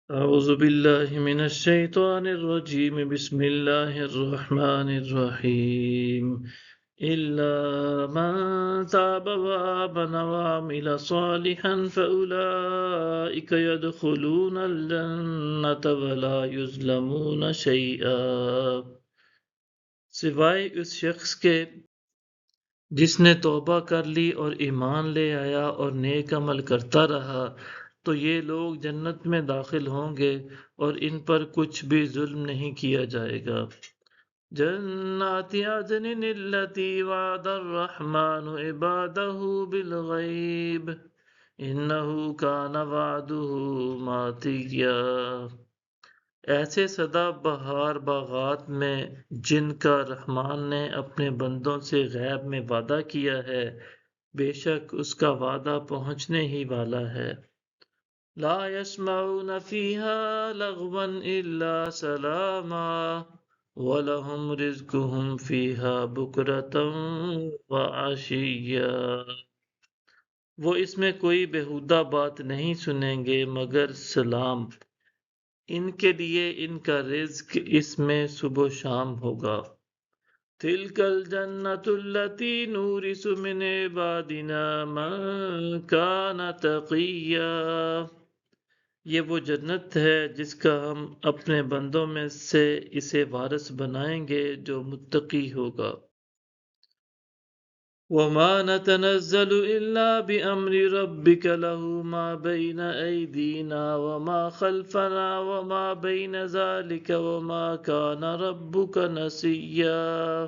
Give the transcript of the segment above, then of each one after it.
أعوذ بالله من الشيطان الرجيم بسم الله الرحمن الرحيم إلا من تاب وآمن وعمل صالحا فأولئك يدخلون الجنة ولا يظلمون شيئا سوائے اس شخص کے جس نے توبہ کر لی اور ایمان لے آیا اور نیک عمل کرتا رہا تو یہ لوگ جنت میں داخل ہوں گے اور ان پر کچھ بھی ظلم نہیں کیا جائے گا۔ جنات عدن التي وعد الرحمن عباده بالغیب انه كان وعده ماتیا۔ ایسے سدا بہار باغات میں جن کا رحمان نے اپنے بندوں سے غیب میں وعدہ کیا ہے، بے شک اس کا وعدہ پہنچنے ہی والا ہے۔ لا يسمعون فيها لغوا الا سلاما ولهم رزقهم فيها بكرة وعشيا۔ وہ اس میں کوئی بیہودہ بات نہیں سنیں گے مگر سلام، ان کے لیے ان کا رزق اس میں صبح و شام ہوگا۔ تِلْكَ الْجَنَّةُ الَّتِي نُورِثُ مِنْ عِبَادِنَا مَنْ كَانَ تَقِيًّا۔ یہ وہ جنت ہے جس کا ہم اپنے بندوں میں سے اسے وارث بنائیں گے جو متقی ہوگا۔ وَمَا نَتَنَزَّلُ إِلَّا بِأَمْرِ رَبِّكَ لَهُ مَا بَيْنَ أَيْدِينَا وَمَا خَلْفَنَا وَمَا بَيْنَ ذَلِكَ وَمَا كَانَ رَبُّكَ نَسِيًّا۔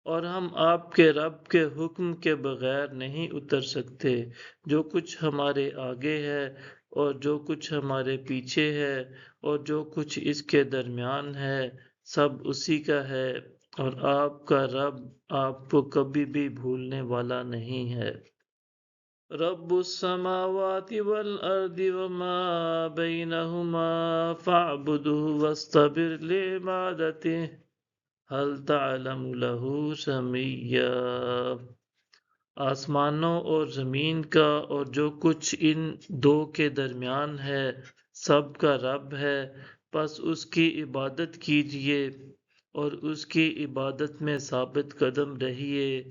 اور ہم آپ کے رب کے حکم کے بغیر نہیں اتر سکتے۔ جو کچھ ہمارے آگے ہے اور جو کچھ ہمارے پیچھے ہے اور جو کچھ اس کے درمیان ہے سب اسی کا ہے، اور آپ کا رب آپ کو کبھی بھی بھولنے والا نہیں ہے۔ رب السماوات والارض وما بینہما فاعبدہ واصطبر لعبادتہ هل تعلم له سمیا۔ آسمانوں اور زمین کا اور جو کچھ ان دو کے درمیان ہے سب کا رب ہے، پس اس کی عبادت کیجیے اور اس کی عبادت میں ثابت قدم رہیے۔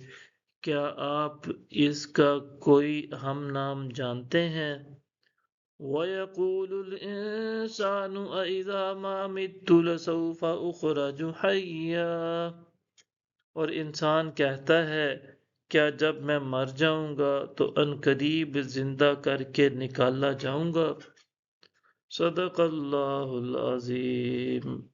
کیا آپ اس کا کوئی ہم نام جانتے ہیں؟ وَيَقُولُ الْإِنسَانُ أَإِذَا مَا مِتُّ لَسَوْفَ أُخْرَجُ حَيًّا۔ اور انسان کہتا ہے کیا جب میں مر جاؤں گا تو عنقریب زندہ کر کے نکالا جاؤں گا۔ صدق اللہ العظیم۔